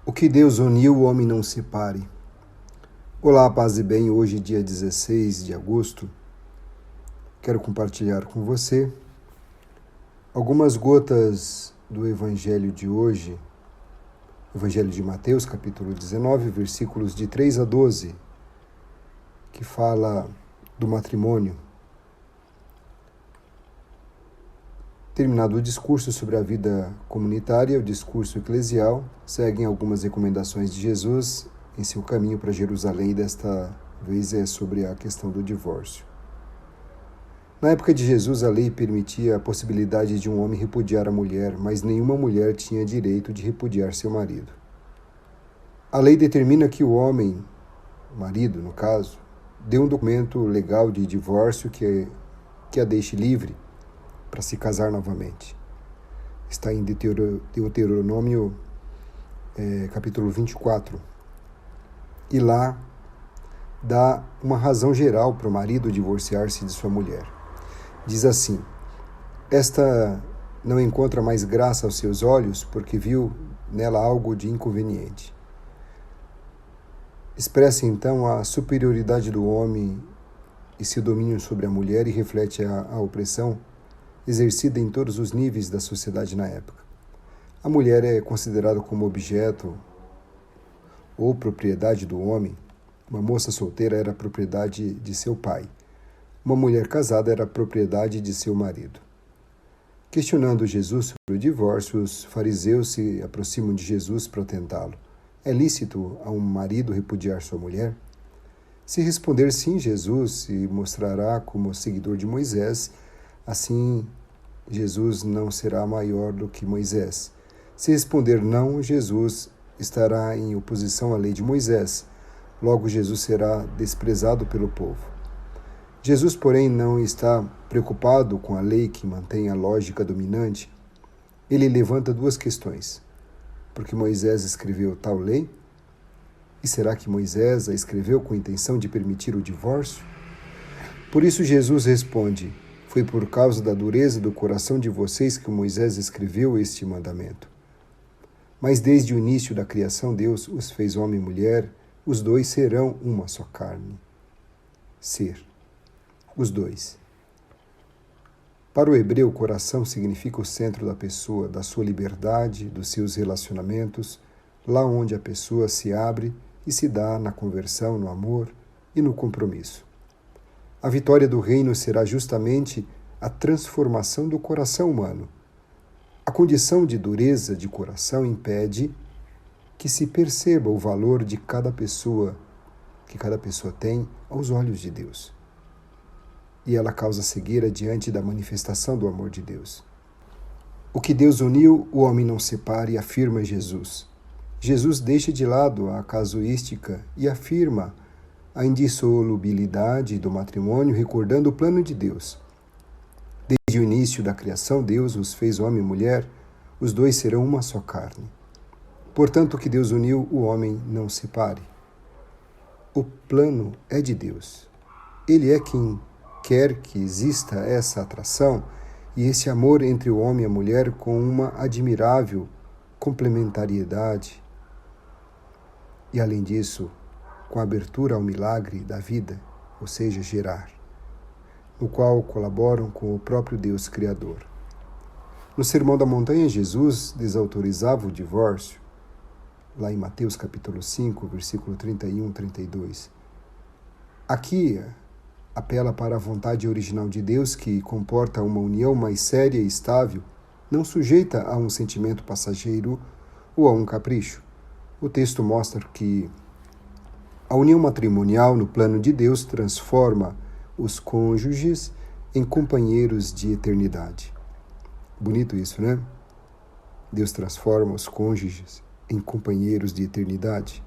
O que Deus uniu, o homem não separe. Olá, paz e bem. Hoje, dia 16 de agosto, quero compartilhar com você algumas gotas do Evangelho de hoje, Evangelho de Mateus, capítulo 19, versículos de 3 a 12, que fala do matrimônio. Terminado o discurso sobre a vida comunitária, o discurso eclesial, seguem algumas recomendações de Jesus em seu caminho para Jerusalém, e desta vez é sobre a questão do divórcio. Na época de Jesus, a lei permitia a possibilidade de um homem repudiar a mulher, mas nenhuma mulher tinha direito de repudiar seu marido. A lei determina que o homem, o marido no caso, dê um documento legal de divórcio que a deixe livre para se casar novamente. Está em Deuteronômio capítulo 24. E lá dá uma razão geral para o marido divorciar-se de sua mulher. Diz assim: esta não encontra mais graça aos seus olhos porque viu nela algo de inconveniente. Expressa então a superioridade do homem e seu domínio sobre a mulher e reflete a opressão exercida em todos os níveis da sociedade na época. A mulher é considerada como objeto ou propriedade do homem. Uma moça solteira era propriedade de seu pai. Uma mulher casada era propriedade de seu marido. Questionando Jesus sobre o divórcio, os fariseus se aproximam de Jesus para tentá-lo. É lícito a um marido repudiar sua mulher? Se responder sim, Jesus se mostrará como seguidor de Moisés. Assim, Jesus não será maior do que Moisés. Se responder não, Jesus estará em oposição à lei de Moisés. Logo, Jesus será desprezado pelo povo. Jesus, porém, não está preocupado com a lei que mantém a lógica dominante. Ele levanta duas questões. Porque Moisés escreveu tal lei? E será que Moisés a escreveu com a intenção de permitir o divórcio? Por isso, Jesus responde: foi por causa da dureza do coração de vocês que Moisés escreveu este mandamento. Mas desde o início da criação, Deus os fez homem e mulher, os dois serão uma só carne. Ser. Os dois. Para o hebreu, o coração significa o centro da pessoa, da sua liberdade, dos seus relacionamentos, lá onde a pessoa se abre e se dá na conversão, no amor e no compromisso. A vitória do reino será justamente a transformação do coração humano. A condição de dureza de coração impede que se perceba o valor de cada pessoa, que cada pessoa tem aos olhos de Deus. E ela causa cegueira diante da manifestação do amor de Deus. O que Deus uniu, o homem não separe, afirma Jesus. Jesus deixa de lado a casuística e afirma a indissolubilidade do matrimônio, recordando o plano de Deus. Desde o início da criação, Deus os fez homem e mulher, os dois serão uma só carne. Portanto, o que Deus uniu, o homem não separe. O plano é de Deus. Ele é quem quer que exista essa atração e esse amor entre o homem e a mulher com uma admirável complementariedade. E, além disso, com a abertura ao milagre da vida, ou seja, gerar, no qual colaboram com o próprio Deus Criador. No Sermão da Montanha, Jesus desautorizava o divórcio, lá em Mateus capítulo 5, versículo 31 e 32. Aqui apela para a vontade original de Deus, que comporta uma união mais séria e estável, não sujeita a um sentimento passageiro ou a um capricho. O texto mostra que a união matrimonial no plano de Deus transforma os cônjuges em companheiros de eternidade. Bonito isso, né? Deus transforma os cônjuges em companheiros de eternidade.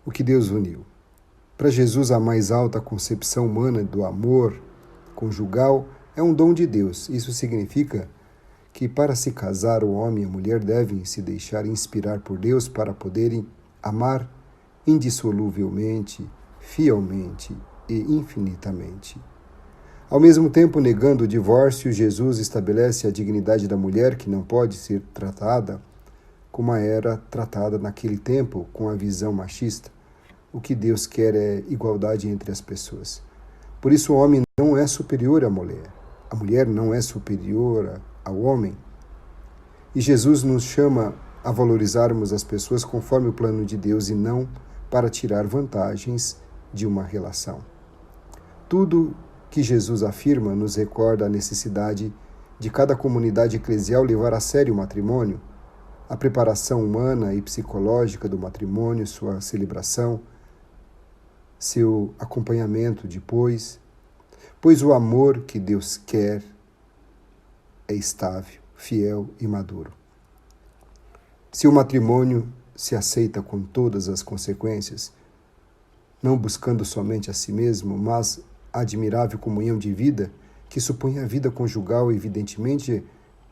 O que Deus uniu. Para Jesus, a mais alta concepção humana do amor conjugal é um dom de Deus. Isso significa que para se casar, o homem e a mulher devem se deixar inspirar por Deus para poderem amar indissoluvelmente, fielmente e infinitamente. Ao mesmo tempo, negando o divórcio, Jesus estabelece a dignidade da mulher, que não pode ser tratada como era tratada naquele tempo com a visão machista. O que Deus quer é igualdade entre as pessoas. Por isso o homem não é superior à mulher. A mulher não é superior ao homem. E Jesus nos chama a valorizarmos as pessoas conforme o plano de Deus e não para tirar vantagens de uma relação. Tudo que Jesus afirma nos recorda a necessidade de cada comunidade eclesial levar a sério o matrimônio, a preparação humana e psicológica do matrimônio, sua celebração, seu acompanhamento depois, pois o amor que Deus quer é estável, fiel e maduro. Se o matrimônio se aceita com todas as consequências, não buscando somente a si mesmo, mas a admirável comunhão de vida que supõe a vida conjugal, evidentemente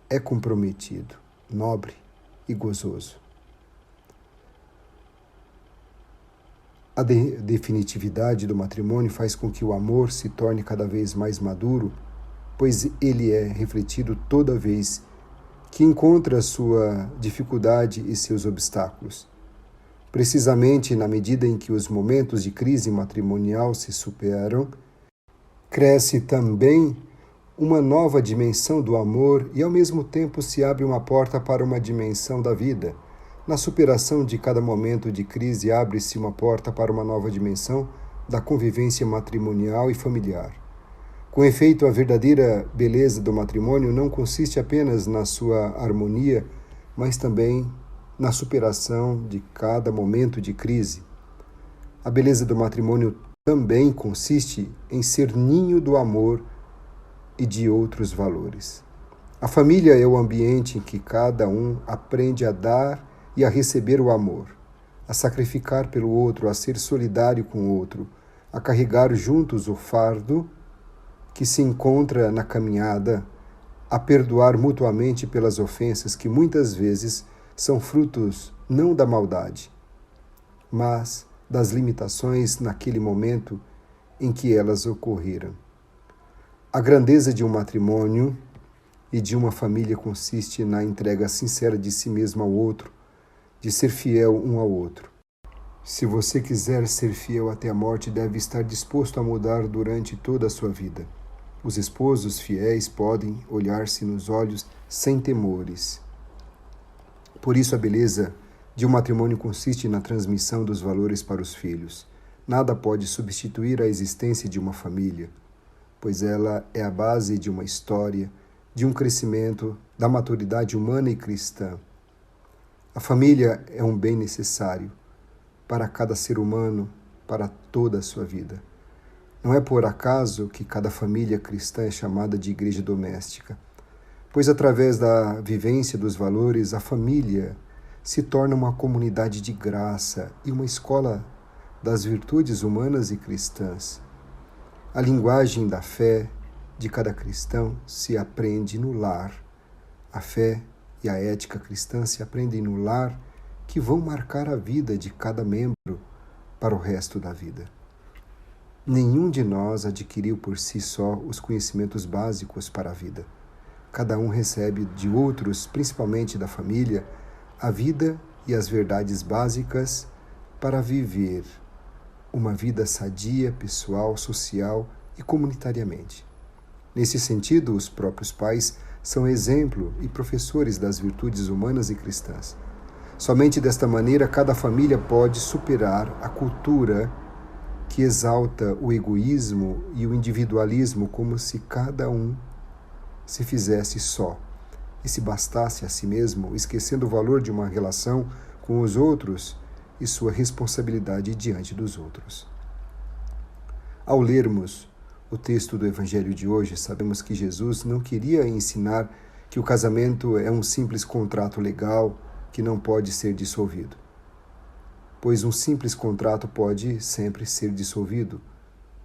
é comprometido, nobre e gozoso. A definitividade do matrimônio faz com que o amor se torne cada vez mais maduro, pois ele é refletido toda vez que encontra sua dificuldade e seus obstáculos. Precisamente na medida em que os momentos de crise matrimonial se superam, cresce também uma nova dimensão do amor e, ao mesmo tempo, se abre uma porta para uma dimensão da vida. Na superação de cada momento de crise, abre-se uma porta para uma nova dimensão da convivência matrimonial e familiar. Com efeito, a verdadeira beleza do matrimônio não consiste apenas na sua harmonia, mas também na superação de cada momento de crise. A beleza do matrimônio também consiste em ser ninho do amor e de outros valores. A família é o ambiente em que cada um aprende a dar e a receber o amor, a sacrificar pelo outro, a ser solidário com o outro, a carregar juntos o fardo que se encontra na caminhada, a perdoar mutuamente pelas ofensas que muitas vezes são frutos não da maldade, mas das limitações naquele momento em que elas ocorreram. A grandeza de um matrimônio e de uma família consiste na entrega sincera de si mesmo ao outro, de ser fiel um ao outro. Se você quiser ser fiel até a morte, deve estar disposto a mudar durante toda a sua vida. Os esposos fiéis podem olhar-se nos olhos sem temores. Por isso, a beleza de um matrimônio consiste na transmissão dos valores para os filhos. Nada pode substituir a existência de uma família, pois ela é a base de uma história, de um crescimento, da maturidade humana e cristã. A família é um bem necessário para cada ser humano, para toda a sua vida. Não é por acaso que cada família cristã é chamada de igreja doméstica, pois através da vivência dos valores, a família se torna uma comunidade de graça e uma escola das virtudes humanas e cristãs. A linguagem da fé de cada cristão se aprende no lar. A fé e a ética cristã se aprendem no lar, que vão marcar a vida de cada membro para o resto da vida. Nenhum de nós adquiriu por si só os conhecimentos básicos para a vida. Cada um recebe de outros, principalmente da família, a vida e as verdades básicas para viver uma vida sadia, pessoal, social e comunitariamente. Nesse sentido, os próprios pais são exemplo e professores das virtudes humanas e cristãs. Somente desta maneira, cada família pode superar a cultura que exalta o egoísmo e o individualismo como se cada um se fizesse só e se bastasse a si mesmo, esquecendo o valor de uma relação com os outros e sua responsabilidade diante dos outros. Ao lermos o texto do Evangelho de hoje, sabemos que Jesus não queria ensinar que o casamento é um simples contrato legal que não pode ser dissolvido, pois um simples contrato pode sempre ser dissolvido,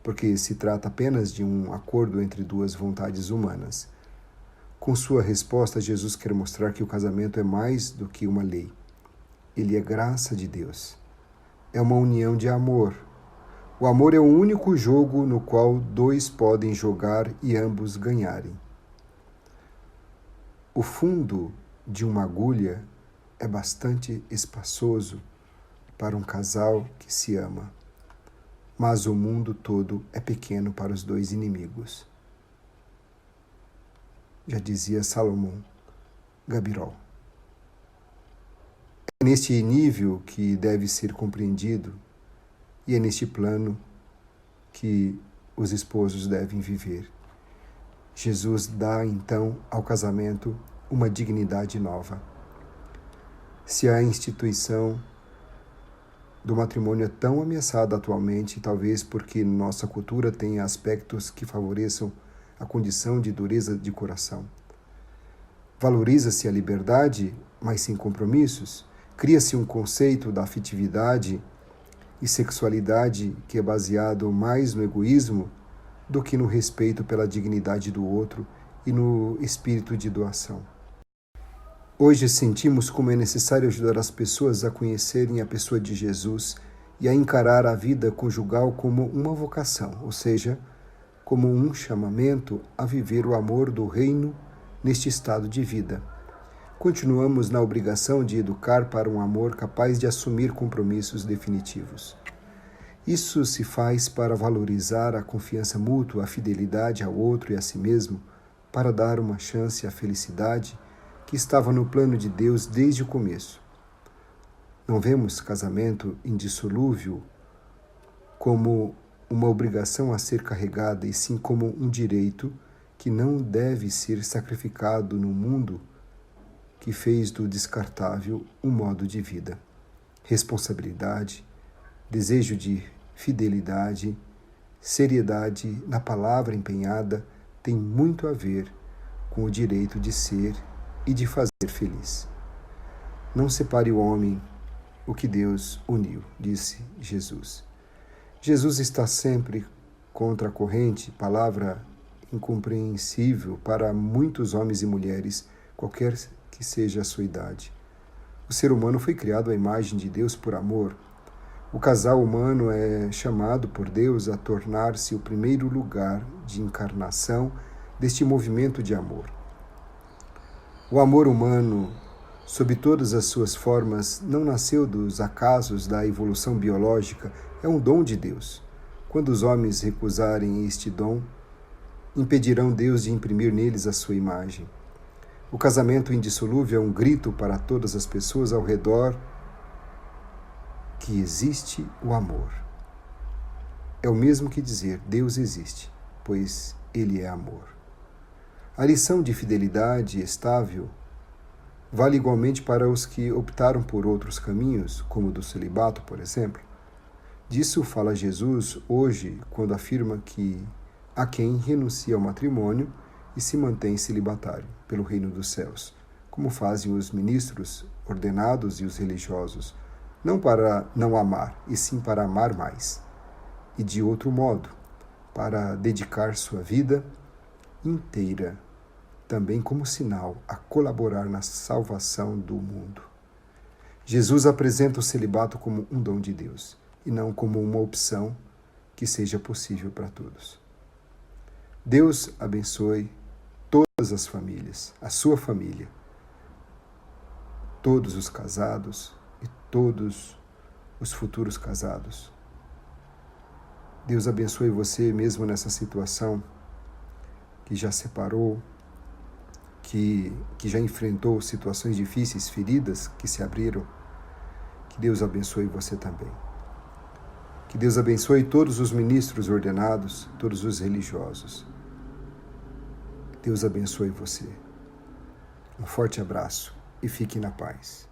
porque se trata apenas de um acordo entre duas vontades humanas. Com sua resposta, Jesus quer mostrar que o casamento é mais do que uma lei. Ele é graça de Deus. É uma união de amor. O amor é o único jogo no qual dois podem jogar e ambos ganharem. O fundo de uma agulha é bastante espaçoso para um casal que se ama, mas o mundo todo é pequeno para os dois inimigos. Já dizia Salomão Gabirol. É neste nível que deve ser compreendido e é neste plano que os esposos devem viver. Jesus dá, então, ao casamento uma dignidade nova. Se a instituição do matrimônio é tão ameaçada atualmente, talvez porque nossa cultura tem aspectos que favoreçam a condição de dureza de coração. Valoriza-se a liberdade, mas sem compromissos. Cria-se um conceito da afetividade e sexualidade que é baseado mais no egoísmo do que no respeito pela dignidade do outro e no espírito de doação. Hoje sentimos como é necessário ajudar as pessoas a conhecerem a pessoa de Jesus e a encarar a vida conjugal como uma vocação, ou seja, como um chamamento a viver o amor do reino neste estado de vida. Continuamos na obrigação de educar para um amor capaz de assumir compromissos definitivos. Isso se faz para valorizar a confiança mútua, a fidelidade ao outro e a si mesmo, para dar uma chance à felicidade que estava no plano de Deus desde o começo. Não vemos casamento indissolúvel como uma obrigação a ser carregada, e sim como um direito que não deve ser sacrificado no mundo que fez do descartável um modo de vida. Responsabilidade, desejo de fidelidade, seriedade na palavra empenhada tem muito a ver com o direito de ser e de fazer feliz. Não separe o homem o que Deus uniu, disse Jesus. Jesus está sempre contra a corrente, palavra incompreensível para muitos homens e mulheres, qualquer que seja a sua idade. O ser humano foi criado à imagem de Deus por amor. O casal humano é chamado por Deus a tornar-se o primeiro lugar de encarnação deste movimento de amor. O amor humano, sob todas as suas formas, não nasceu dos acasos da evolução biológica, é um dom de Deus. Quando os homens recusarem este dom, impedirão Deus de imprimir neles a sua imagem. O casamento indissolúvel é um grito para todas as pessoas ao redor que existe o amor. É o mesmo que dizer Deus existe, pois Ele é amor. A lição de fidelidade estável vale igualmente para os que optaram por outros caminhos, como o do celibato, por exemplo. Disso fala Jesus hoje, quando afirma que há quem renuncia ao matrimônio e se mantém celibatário pelo reino dos céus, como fazem os ministros ordenados e os religiosos, não para não amar, e sim para amar mais, e de outro modo, para dedicar sua vida inteira, também como sinal a colaborar na salvação do mundo. Jesus apresenta o celibato como um dom de Deus, e não como uma opção que seja possível para todos. Deus abençoe todas as famílias, a sua família, todos os casados e todos os futuros casados. Deus abençoe você mesmo nessa situação que já separou, que já enfrentou situações difíceis, feridas que se abriram. Que Deus abençoe você também. Que Deus abençoe todos os ministros ordenados, todos os religiosos. Deus abençoe você. Um forte abraço e fique na paz.